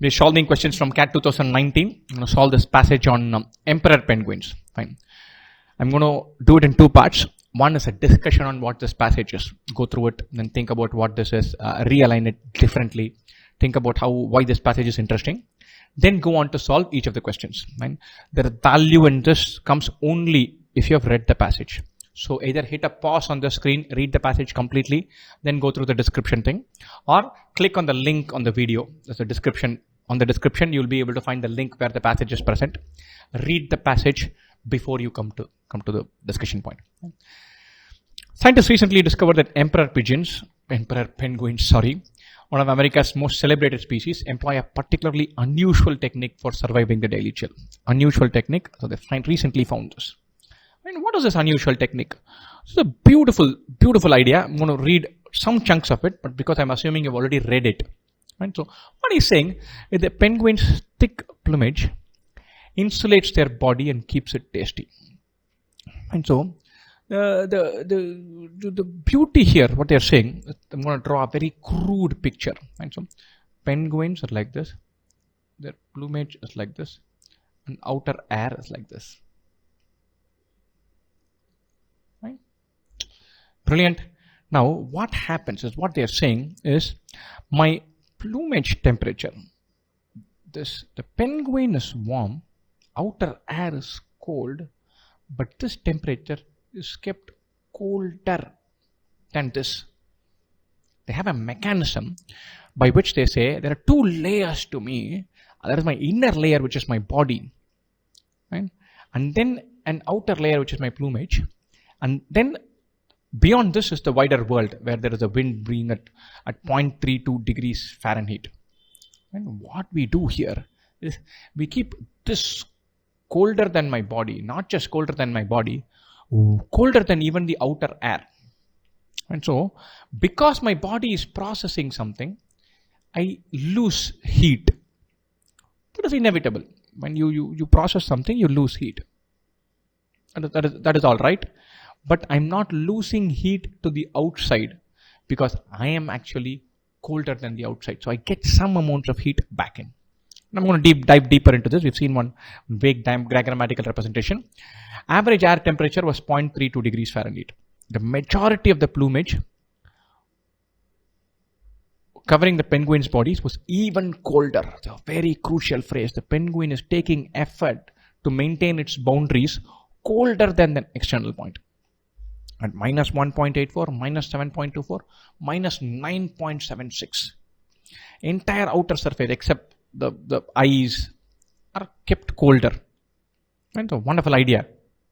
We're solving questions from CAT 2019. I'm going to solve this passage on emperor penguins. Fine. I'm going to do it in two parts. One is a discussion on what this passage is. Go through it, then think about what this is, realign it differently, think about why this passage is interesting. Then go on to solve each of the questions. Right? The value in this comes only if you have read the passage. So either hit a pause on the screen, read the passage completely, then go through the description thing, or click on the link on the video. There's a description. On the description, you'll be able to find the link where the passage is present. Read the passage before you come to the discussion point. Scientists recently discovered that emperor penguins, one of America's most celebrated species, employ a particularly unusual technique for surviving the daily chill. Unusual technique, so they recently found this. And what is this unusual technique? It's a beautiful, beautiful idea. I'm going to read some chunks of it, but because I'm assuming you've already read it. Right? So what he's saying is the penguin's thick plumage insulates their body and keeps it tasty. And so the beauty here, what they're saying, I'm going to draw a very crude picture. And so penguins are like this, their plumage is like this, and outer air is like this. Right? Brilliant. Now what happens is, what they're saying is, my plumage temperature, the penguin is warm, outer air is cold, but this temperature is kept colder than this. They have a mechanism by which they say there are two layers to me. There is my inner layer, which is my body, right? And then an outer layer, which is my plumage, and then beyond this is the wider world, where there is a wind blowing at 0.32 degrees Fahrenheit. And what we do here is we keep this colder than my body, not just colder than my body, colder than even the outer air. And so, because my body is processing something, I lose heat. That is inevitable. When you process something, you lose heat. That is all right. But I'm not losing heat to the outside because I am actually colder than the outside. So I get some amount of heat back in. And I'm going to dive deeper into this. We've seen one vague diagrammatical representation. Average air temperature was 0.32 degrees Fahrenheit. The majority of the plumage covering the penguin's bodies was even colder. It's a very crucial phrase. The penguin is taking effort to maintain its boundaries colder than the external point. At minus 1.84, minus 7.24, minus 9.76. Entire outer surface except the eyes are kept colder. And so wonderful idea.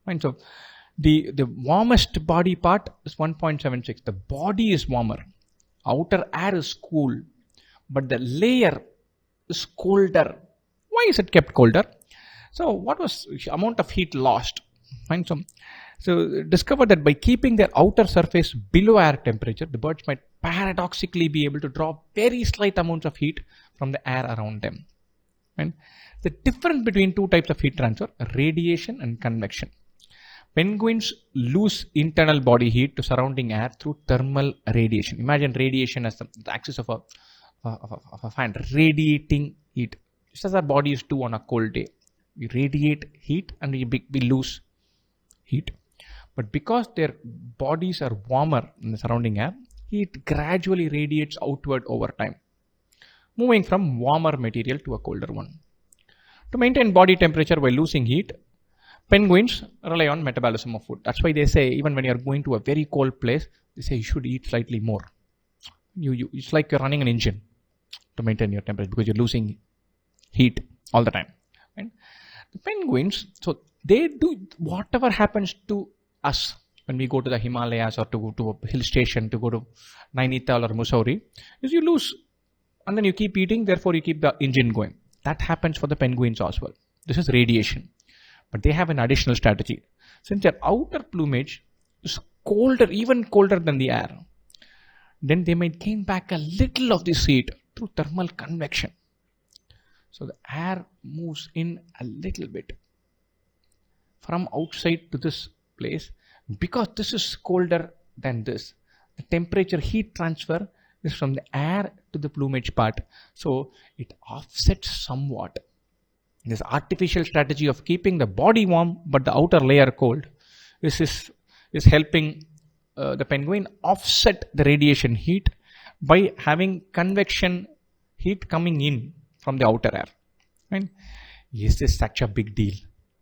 And so the warmest body part is 1.76. The body is warmer. Outer air is cool. But the layer is colder. Why is it kept colder? So what was the amount of heat lost? And so discovered that by keeping their outer surface below air temperature, the birds might paradoxically be able to draw very slight amounts of heat from the air around them. And the difference between two types of heat transfer, radiation and convection. Penguins lose internal body heat to surrounding air through thermal radiation. Imagine radiation as the axis of a fan, radiating heat. Just as our bodies do on a cold day. We radiate heat and we lose heat. But because their bodies are warmer in the surrounding air, heat gradually radiates outward over time, moving from warmer material to a colder one. To maintain body temperature while losing heat, penguins rely on metabolism of food. That's why they say even when you're going to a very cold place, they say you should eat slightly more. It's like you're running an engine to maintain your temperature because you're losing heat all the time. Right? The penguins, so they do whatever happens to us when we go to the Himalayas or to go to a hill station, to go to Nainital or Mussoorie, is you lose and then you keep eating, therefore you keep the engine going. That happens for the penguins as well. This is radiation. But they have an additional strategy. Since their outer plumage is colder, even colder than the air, then they might gain back a little of this heat through thermal convection. So the air moves in a little bit from outside to this place. Because this is colder than this, the temperature heat transfer is from the air to the plumage part. So it offsets somewhat. This artificial strategy of keeping the body warm but the outer layer cold is helping the penguin offset the radiation heat by having convection heat coming in from the outer air. And is this such a big deal?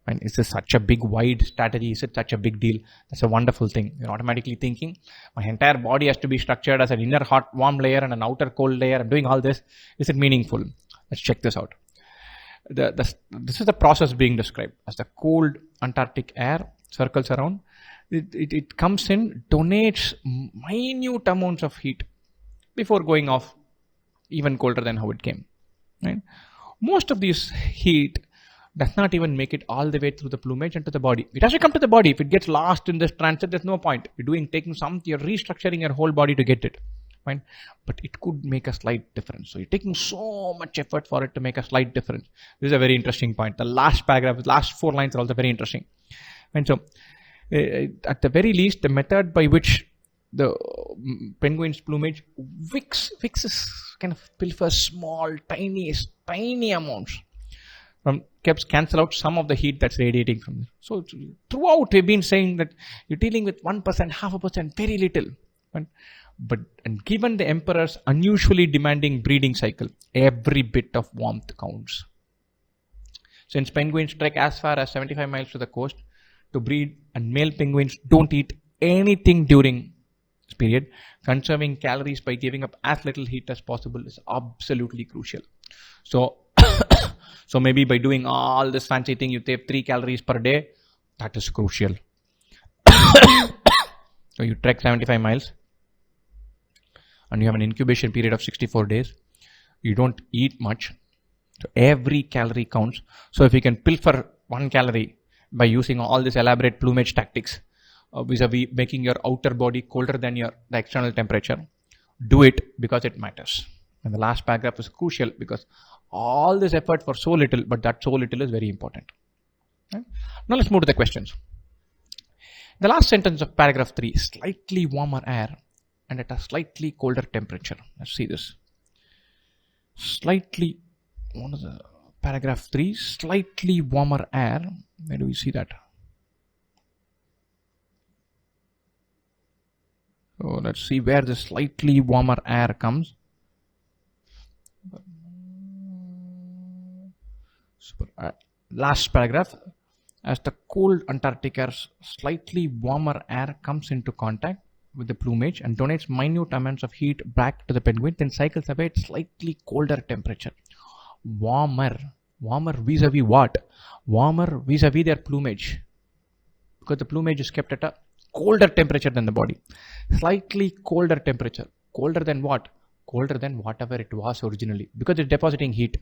And is this such a big wide strategy? Is it such a big deal? That's a wonderful thing. You're automatically thinking, my entire body has to be structured as an inner hot warm layer and an outer cold layer. I'm doing all this. Is it meaningful? Let's check this out. This is the process being described as the cold Antarctic air circles around. It comes in, donates minute amounts of heat before going off even colder than how it came. Right? Most of this heat does not even make it all the way through the plumage and to the body. It has to come to the body. If it gets lost in this transit, there's no point. You're restructuring your whole body to get it. Right? But it could make a slight difference. So you're taking so much effort for it to make a slight difference. This is a very interesting point. The last paragraph, the last 4 lines are also very interesting. And so, at the very least, the method by which the penguin's plumage fixes kind of pilfers small, tiny amounts cancel out some of the heat that's radiating from it. So throughout we've been saying that you're dealing with 1%, 0.5%, very little. Right? And given the emperor's unusually demanding breeding cycle, every bit of warmth counts. Since penguins trek as far as 75 miles to the coast to breed, and male penguins don't eat anything during this period, conserving calories by giving up as little heat as possible is absolutely crucial. So maybe by doing all this fancy thing, you save 3 calories per day. That is crucial. So you trek 75 miles and you have an incubation period of 64 days. You don't eat much. So every calorie counts. So if you can pilfer 1 calorie by using all these elaborate plumage tactics, vis-a-vis making your outer body colder than the external temperature, do it because it matters. And the last paragraph is crucial because all this effort for so little, but that so little is very important. Right? Now let's move to the questions. The last sentence of paragraph 3, slightly warmer air and at a slightly colder temperature. Let's see this. Paragraph 3, slightly warmer air. Where do we see that? So let's see where the slightly warmer air comes. Last paragraph, as the cold Antarctic air's slightly warmer air comes into contact with the plumage and donates minute amounts of heat back to the penguin, then cycles away at slightly colder temperature. Warmer vis-a-vis what? Warmer vis-a-vis their plumage, because the plumage is kept at a colder temperature than the body. Slightly colder temperature. Colder than what? Colder than whatever it was originally, because it's depositing heat.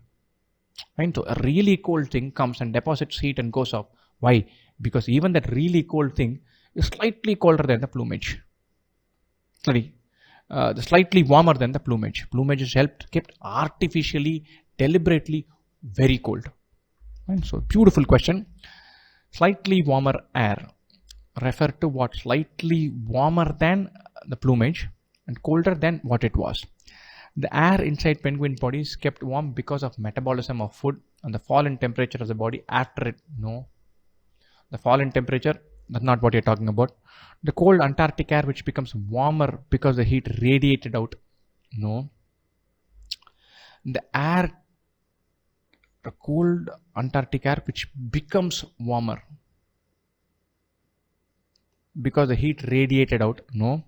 Right? So a really cold thing comes and deposits heat and goes off. Why? Because even that really cold thing is slightly colder than the plumage. Slightly warmer than the plumage. Plumage is kept artificially, deliberately very cold. Right? So beautiful question. Slightly warmer air refer to what? Slightly warmer than the plumage and colder than what it was. The air inside penguin body is kept warm because of metabolism of food and the fall in temperature of the body after it. No. The fall in temperature, that's not what you're talking about. The cold Antarctic air which becomes warmer because the heat radiated out. No. The cold Antarctic air which becomes warmer because the heat radiated out. No.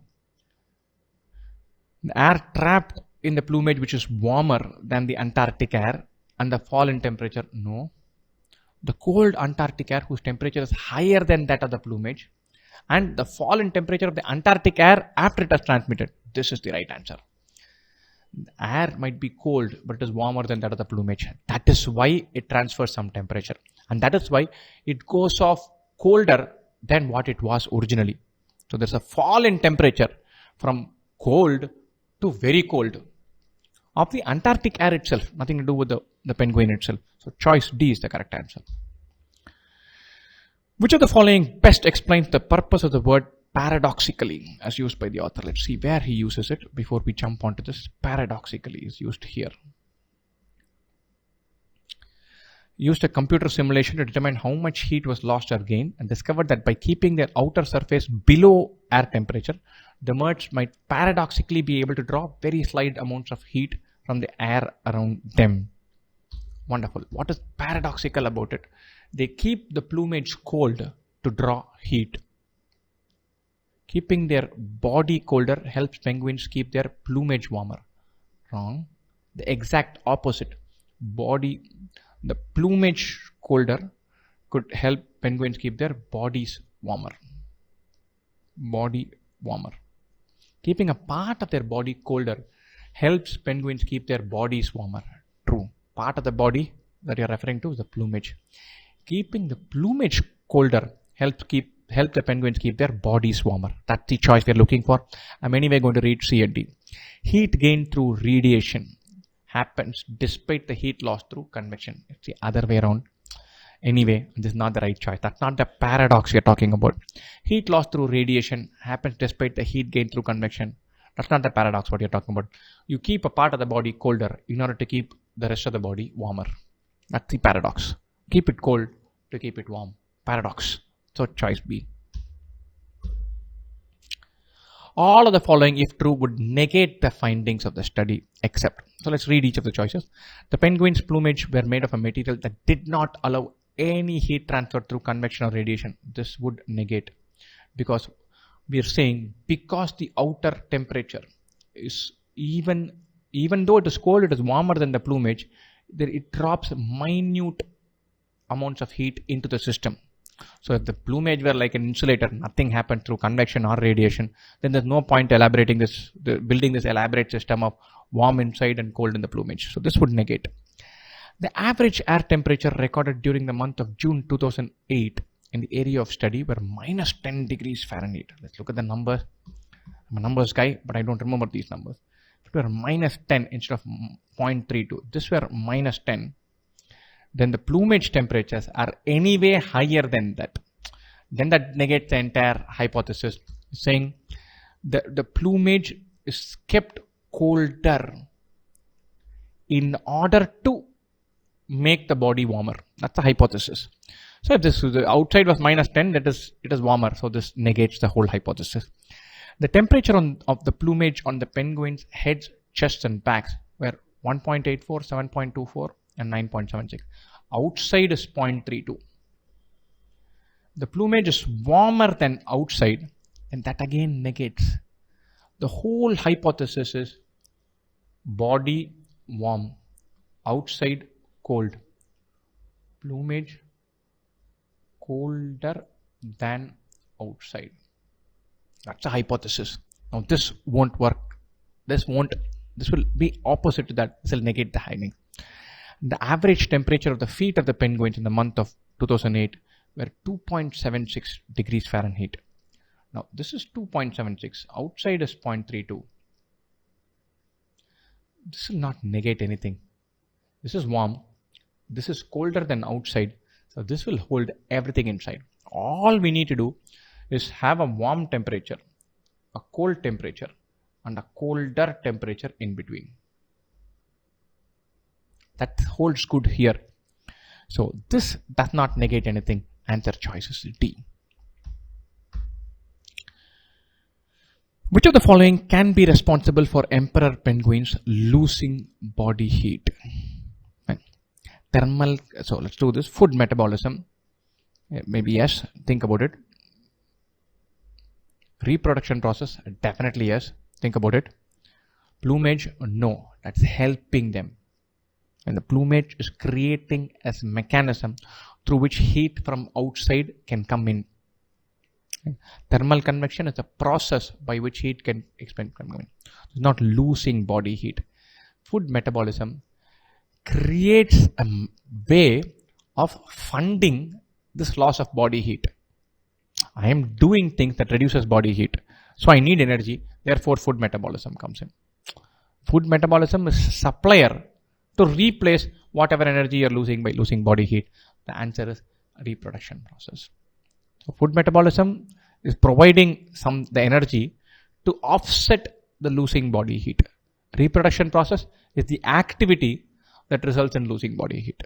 The air trapped in the plumage which is warmer than the Antarctic air and the fall in temperature. No. The cold Antarctic air whose temperature is higher than that of the plumage and the fall in temperature of the Antarctic air after it has transmitted. This is the right answer. The air might be cold, but it is warmer than that of the plumage. That is why it transfers some temperature. And that is why it goes off colder than what it was originally. So there's a fall in temperature from cold to very cold of the Antarctic air itself. Nothing to do with the penguin itself. So choice D is the correct answer. Which of the following best explains the purpose of the word paradoxically as used by the author. Let's see where he uses it before we jump onto this. Paradoxically is used here. Used a computer simulation to determine how much heat was lost or gained, and discovered that by keeping their outer surface below air temperature, the merge might paradoxically be able to draw very slight amounts of heat from the air around them. Wonderful. What is paradoxical about it? They keep the plumage cold to draw heat. Keeping their body colder helps penguins keep their plumage warmer. Wrong. The exact opposite. The plumage colder could help penguins keep their bodies warmer. Body warmer. Keeping a part of their body colder helps penguins keep their bodies warmer. True. Part of the body that you're referring to is the plumage. Keeping the plumage colder helps the penguins keep their bodies warmer. That's the choice we're looking for. I'm anyway going to read C and D. Heat gained through radiation happens despite the heat lost through convection. It's the other way around. Anyway, this is not the right choice. That's not the paradox we're talking about. Heat lost through radiation happens despite the heat gained through convection. That's not the paradox what you're talking about. You keep a part of the body colder in order to keep the rest of the body warmer. That's the paradox. Keep it cold to keep it warm. Paradox. So choice B. All of the following, if true, would negate the findings of the study except. So let's read each of the choices. The penguins' plumage were made of a material that did not allow any heat transfer through convection or radiation. This would negate, because we are saying because the outer temperature is even though it is cold, it is warmer than the plumage, it drops minute amounts of heat into the system. So if the plumage were like an insulator, nothing happened through convection or radiation, then there's no point building this elaborate system of warm inside and cold in the plumage. So this would negate. The average air temperature recorded during the month of June 2008 in the area of study were minus 10 degrees Fahrenheit. Let's look at the numbers. I'm a numbers guy, but I don't remember these numbers. It were minus 10 instead of 0.32. This were minus 10. Then the plumage temperatures are anyway higher than that. Then that negates the entire hypothesis, saying the plumage is kept colder in order to make the body warmer. That's the hypothesis. So if the outside was minus 10, it is warmer. So this negates the whole hypothesis. The temperature of the plumage on the penguins' heads, chests, and backs were 1.84, 7.24, and 9.76. Outside is 0.32. The plumage is warmer than outside, and that again negates. The whole hypothesis is body warm, outside cold. Plumage colder than outside. That's a hypothesis. Now this won't work. This will be opposite to that. This will negate the finding. The average temperature of the feet of the penguins in the month of 2008 were 2.76 degrees Fahrenheit. Now this is 2.76. Outside is 0.32. This will not negate anything. This is warm. This is colder than outside. So this will hold everything inside. All we need to do is have a warm temperature, a cold temperature, and a colder temperature in between. That holds good here. So this does not negate anything. Answer choice is D. Which of the following can be responsible for emperor penguins losing body heat? Thermal. So let's do this. Food metabolism. Maybe yes. Think about it. Reproduction process. Definitely yes. Think about it. Plumage. No. That's helping them. And the plumage is creating a mechanism through which heat from outside can come in. Thermal convection is a process by which heat can expand. It's not losing body heat. Food metabolism creates a way of funding this loss of body heat. I am doing things that reduces body heat. So I need energy. Therefore, food metabolism comes in. Food metabolism is supplier to replace whatever energy you're losing by losing body heat. The answer is reproduction process. So food metabolism is providing the energy to offset the losing body heat. Reproduction process is the activity that results in losing body heat.